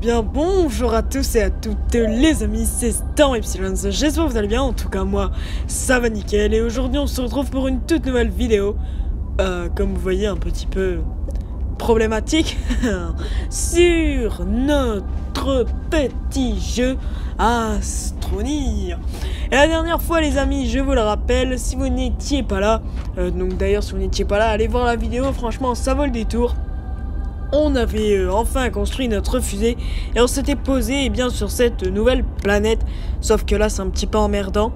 bien bonjour à tous et à toutes les amis, c'est Stan Epsilon, j'espère que vous allez bien, en tout cas moi ça va nickel. Et aujourd'hui on se retrouve pour une toute nouvelle vidéo, comme vous voyez un petit peu problématique, sur notre petit jeu Astroneer. Et la dernière fois les amis, je vous le rappelle, si vous n'étiez pas là, donc d'ailleurs si vous n'étiez pas là, allez voir la vidéo, franchement ça vaut le détour. On avait enfin construit notre fusée et on s'était posé bien sur cette nouvelle planète. Sauf que là c'est un petit peu emmerdant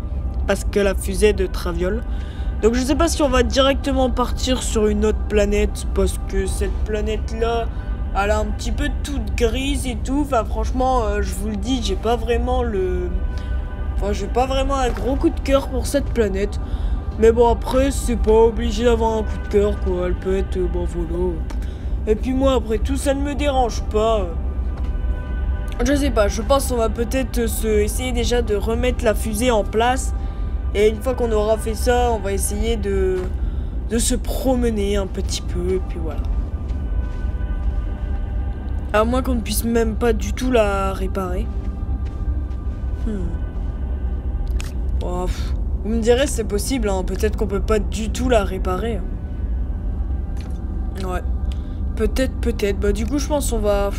parce que la fusée de Traviole. Donc je sais pas si on va directement partir sur une autre planète parce que cette planète là elle est un petit peu toute grise et tout. Enfin franchement je vous le dis, j'ai pas vraiment un gros coup de cœur pour cette planète. Mais bon après c'est pas obligé d'avoir un coup de cœur quoi. Elle peut être bon voilà. Et puis moi, après tout, ça ne me dérange pas. Je sais pas, je pense qu'on va peut-être essayer déjà de remettre la fusée en place. Et une fois qu'on aura fait ça, on va essayer de se promener un petit peu. Et puis voilà. À moins qu'on ne puisse même pas du tout la réparer. Oh, vous me direz, c'est possible, hein. Peut-être qu'on peut pas du tout la réparer. Ouais. Peut-être. Bah du coup je pense on va...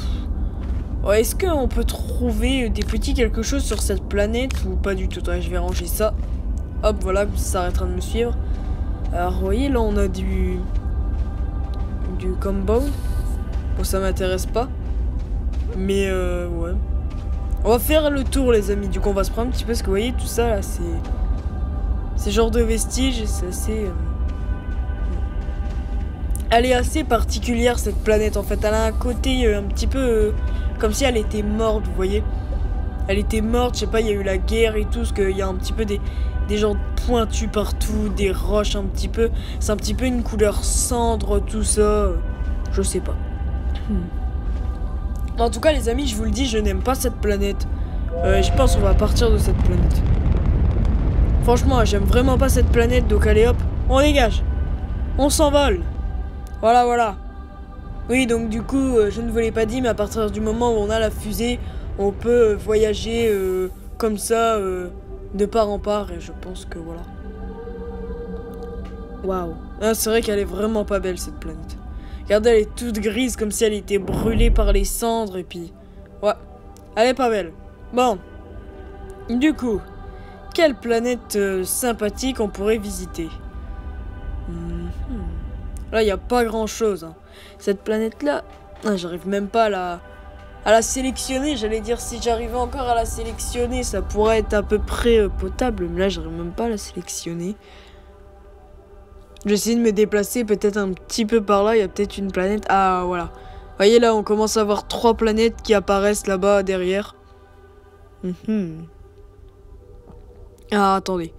Ouais, est-ce qu'on peut trouver des petits quelque chose sur cette planète ou pas du tout? Ouais, je vais ranger ça. Hop, voilà, ça arrêtera de me suivre. Alors vous voyez là on a du combo. Bon ça m'intéresse pas. Mais ouais. On va faire le tour les amis. Du coup on va se prendre un petit peu parce que vous voyez tout ça là c'est genre de vestiges et c'est assez... Elle est assez particulière cette planète en fait, elle a un côté un petit peu comme si elle était morte, vous voyez. Elle était morte, je sais pas, il y a eu la guerre et tout, parce qu'il y a un petit peu des gens pointus partout, des roches un petit peu. C'est un petit peu une couleur cendre, tout ça, je sais pas. En tout cas les amis, je vous le dis, je n'aime pas cette planète. Je pense qu'on va partir de cette planète. Franchement, j'aime vraiment pas cette planète, donc allez hop, on dégage. On s'envole. Voilà. Oui, donc du coup, je ne vous l'ai pas dit, mais à partir du moment où on a la fusée, on peut voyager comme ça, de part en part, et je pense que voilà. Waouh. Ah, c'est vrai qu'elle est vraiment pas belle, cette planète. Regardez, elle est toute grise, comme si elle était brûlée par les cendres, et puis... Ouais, elle est pas belle. Bon. Du coup, quelle planète sympathique on pourrait visiter? Là, il n'y a pas grand-chose. Hein. Cette planète-là, j'arrive même pas à la sélectionner. J'allais dire, si j'arrivais encore à la sélectionner, ça pourrait être à peu près potable. Mais là, j'arrive même pas à la sélectionner. J'essaie de me déplacer peut-être un petit peu par là. Il y a peut-être une planète. Ah, voilà. Vous voyez, là, on commence à avoir 3 planètes qui apparaissent là-bas, derrière. Ah, attendez.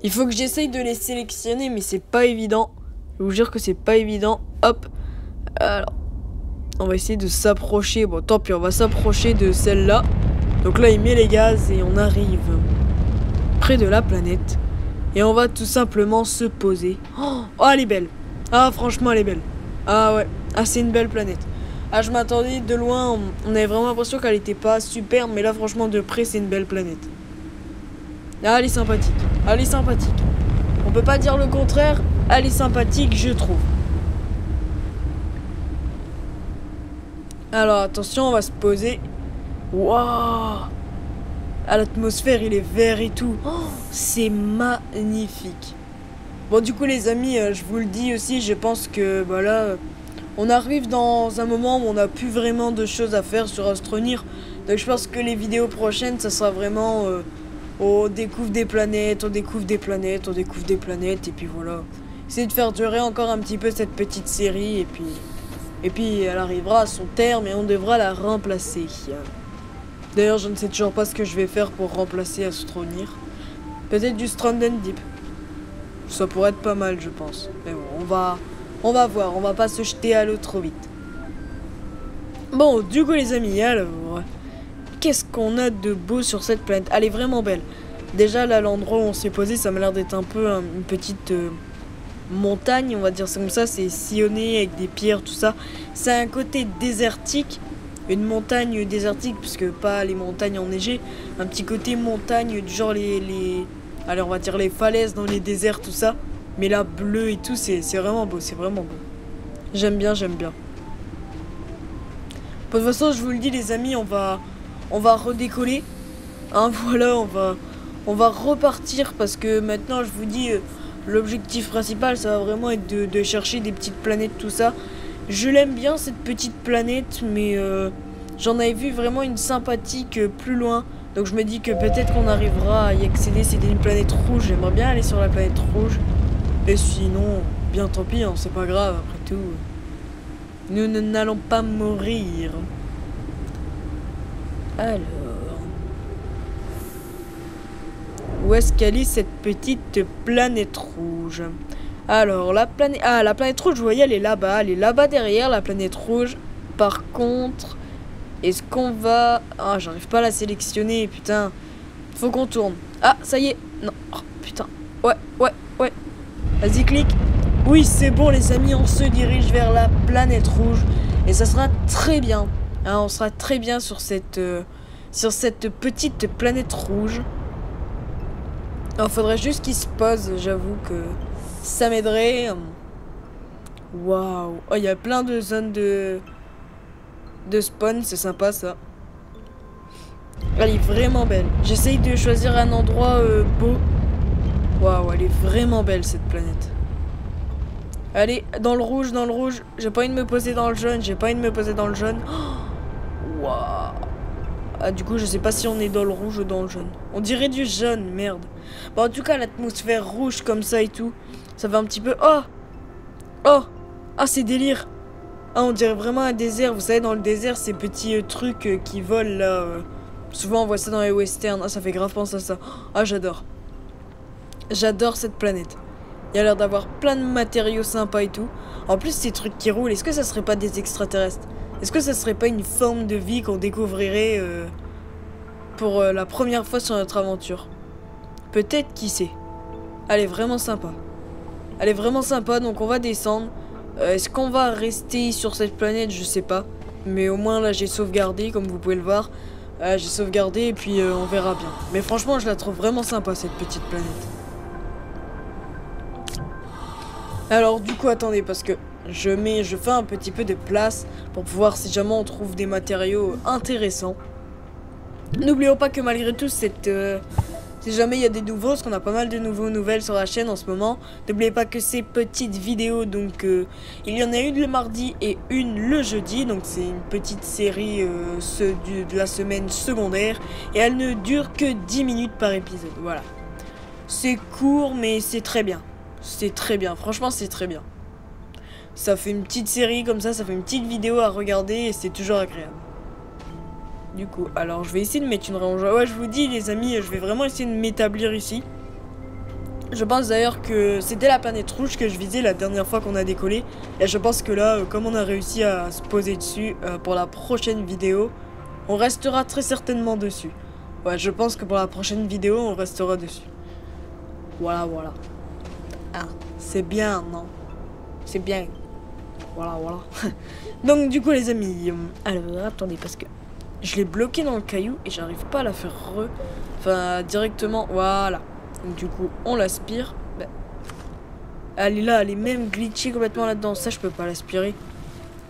Il faut que j'essaye de les sélectionner, mais c'est pas évident. Je vous jure que c'est pas évident. Hop. Alors, on va essayer de s'approcher. Bon, tant pis, on va s'approcher de celle-là. Donc là, il met les gaz et on arrive près de la planète. Et on va tout simplement se poser. Oh, elle est belle. Ah, franchement, elle est belle. Ah ouais. Ah, c'est une belle planète. Ah, je m'attendais de loin. On avait vraiment l'impression qu'elle était pas super. Mais là, franchement, de près, c'est une belle planète. Ah, elle est sympathique. Elle est sympathique. On peut pas dire le contraire. Elle est sympathique, je trouve. Alors, attention, on va se poser. Waouh! Ah, l'atmosphère, il est vert et tout. Oh, c'est magnifique. Bon, du coup, les amis, je vous le dis aussi, je pense que, bah là, on arrive dans un moment où on n'a plus vraiment de choses à faire sur Astroneer. Donc, je pense que les vidéos prochaines, ça sera vraiment... on découvre des planètes, et puis voilà. Essayer de faire durer encore un petit peu cette petite série et puis elle arrivera à son terme et on devra la remplacer. D'ailleurs, je ne sais toujours pas ce que je vais faire pour remplacer Astroneer. Peut-être du Stranded Deep. Ça pourrait être pas mal, je pense. Mais bon, on va voir, on va pas se jeter à l'eau trop vite. Bon, du coup les amis, alors, qu'est-ce qu'on a de beau sur cette planète? Elle est vraiment belle. Déjà là, l'endroit où on s'est posé, ça m'a l'air d'être un peu une petite montagne, on va dire ça comme ça. C'est sillonné avec des pierres, tout ça. C'est un côté désertique. une montagne désertique, puisque pas les montagnes enneigées, un petit côté montagne du genre allez, on va dire les falaises dans les déserts, tout ça. Mais là, bleu et tout, c'est vraiment beau, c'est vraiment beau. J'aime bien, j'aime bien. De toute façon, je vous le dis les amis, on va redécoller. Hein, voilà, on va repartir parce que maintenant, je vous dis, l'objectif principal, ça va vraiment être de chercher des petites planètes, tout ça. Je l'aime bien cette petite planète, mais j'en avais vu vraiment une sympathique plus loin. Donc je me dis que peut-être qu'on arrivera à y accéder. C'était une planète rouge, j'aimerais bien aller sur la planète rouge. Et sinon, bien tant pis, hein, c'est pas grave, après tout. Nous n'allons pas mourir. Alors... où est-ce qu'elle est cette petite planète rouge? Alors, la planète... ah, la planète rouge, vous voyez, elle est là-bas. Elle est là-bas derrière, la planète rouge. Par contre, est-ce qu'on va... ah, j'arrive pas à la sélectionner, putain. Faut qu'on tourne. Ah, ça y est. Non, oh, putain. Ouais. Vas-y, clique. Oui, c'est bon, les amis, on se dirige vers la planète rouge. Et ça sera très bien. Hein, on sera très bien sur cette petite planète rouge. Il faudrait juste qu'il se pose, j'avoue que ça m'aiderait. Waouh. Oh, il y a plein de zones de spawn, c'est sympa ça. Elle est vraiment belle. J'essaye de choisir un endroit beau. Waouh, elle est vraiment belle cette planète. Allez, dans le rouge, dans le rouge. J'ai pas envie de me poser dans le jaune, j'ai pas envie de me poser dans le jaune. Waouh. Ah, du coup, je sais pas si on est dans le rouge ou dans le jaune. On dirait du jaune, merde. Bon, en tout cas, l'atmosphère rouge comme ça et tout, ça fait un petit peu... oh. Ah, c'est délire. Ah, on dirait vraiment un désert. Vous savez, dans le désert, ces petits trucs qui volent, là. Souvent, on voit ça dans les westerns. Ah, ça fait grave penser à ça. Ah, j'adore. J'adore cette planète. Il y a l'air d'avoir plein de matériaux sympas et tout. En plus, ces trucs qui roulent, est-ce que ça serait pas des extraterrestres? Est-ce que ça serait pas une forme de vie qu'on découvrirait pour la première fois sur notre aventure? Peut-être, qui sait. Elle est vraiment sympa. Elle est vraiment sympa, donc on va descendre. Est-ce qu'on va rester sur cette planète? Je sais pas. Mais au moins là j'ai sauvegardé, comme vous pouvez le voir. J'ai sauvegardé et puis on verra bien. Mais franchement je la trouve vraiment sympa cette petite planète. Alors du coup attendez, parce que je fais un petit peu de place pour pouvoir, si jamais on trouve des matériaux intéressants. N'oublions pas que malgré tout si jamais il y a des nouveaux, parce qu'on a pas mal de nouvelles sur la chaîne en ce moment. N'oubliez pas que ces petites vidéos, donc il y en a une le mardi et une le jeudi. Donc c'est une petite série de la semaine secondaire. Et elle ne dure que 10 minutes par épisode, voilà. C'est court mais c'est très bien. C'est très bien, franchement c'est très bien. Ça fait une petite série comme ça fait une petite vidéo à regarder et c'est toujours agréable. Du coup, alors je vais essayer de mettre une rangée. Ouais, je vous dis les amis, je vais vraiment essayer de m'établir ici. Je pense d'ailleurs que c'était la planète rouge que je visais la dernière fois qu'on a décollé. Et je pense que là, comme on a réussi à se poser dessus, pour la prochaine vidéo, on restera très certainement dessus. Ouais, je pense que pour la prochaine vidéo, on restera dessus. Voilà. Ah, c'est bien, non? C'est bien. Voilà. Donc du coup les amis, alors attendez parce que je l'ai bloqué dans le caillou et j'arrive pas à la faire directement, voilà. Donc du coup on l'aspire. Ben, elle est là, elle est même glitchée complètement là-dedans. Ça je peux pas l'aspirer.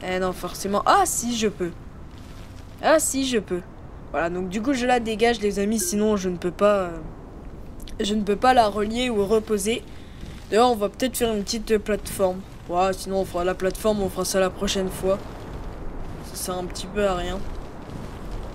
Eh non forcément, ah si je peux. Voilà, donc du coup je la dégage les amis, sinon je ne peux pas la relier ou reposer. D'ailleurs on va peut-être faire une petite plateforme. Ouais, sinon on fera la plateforme, on fera ça la prochaine fois. Ça sert un petit peu à rien.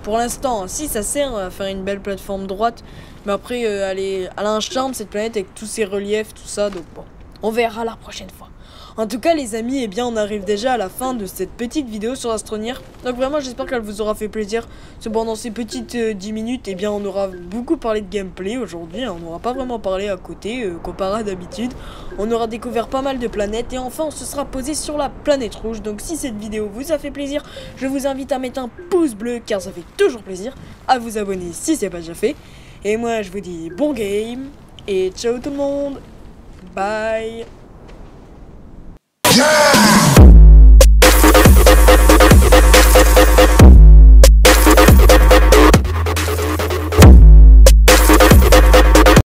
Pour l'instant, si ça sert à faire une belle plateforme droite. Mais après, elle a un charme cette planète avec tous ses reliefs, tout ça. Donc bon, on verra la prochaine fois. En tout cas les amis, eh bien on arrive déjà à la fin de cette petite vidéo sur Astroneer. Donc vraiment j'espère qu'elle vous aura fait plaisir. Pendant ces petites 10 minutes, eh bien on aura beaucoup parlé de gameplay aujourd'hui. On n'aura pas vraiment parlé à côté, comparé à d'habitude. On aura découvert pas mal de planètes et enfin on se sera posé sur la planète rouge. Donc si cette vidéo vous a fait plaisir, je vous invite à mettre un pouce bleu car ça fait toujours plaisir. À vous abonner si c'est pas déjà fait. Et moi je vous dis bon game et ciao tout le monde. Bye.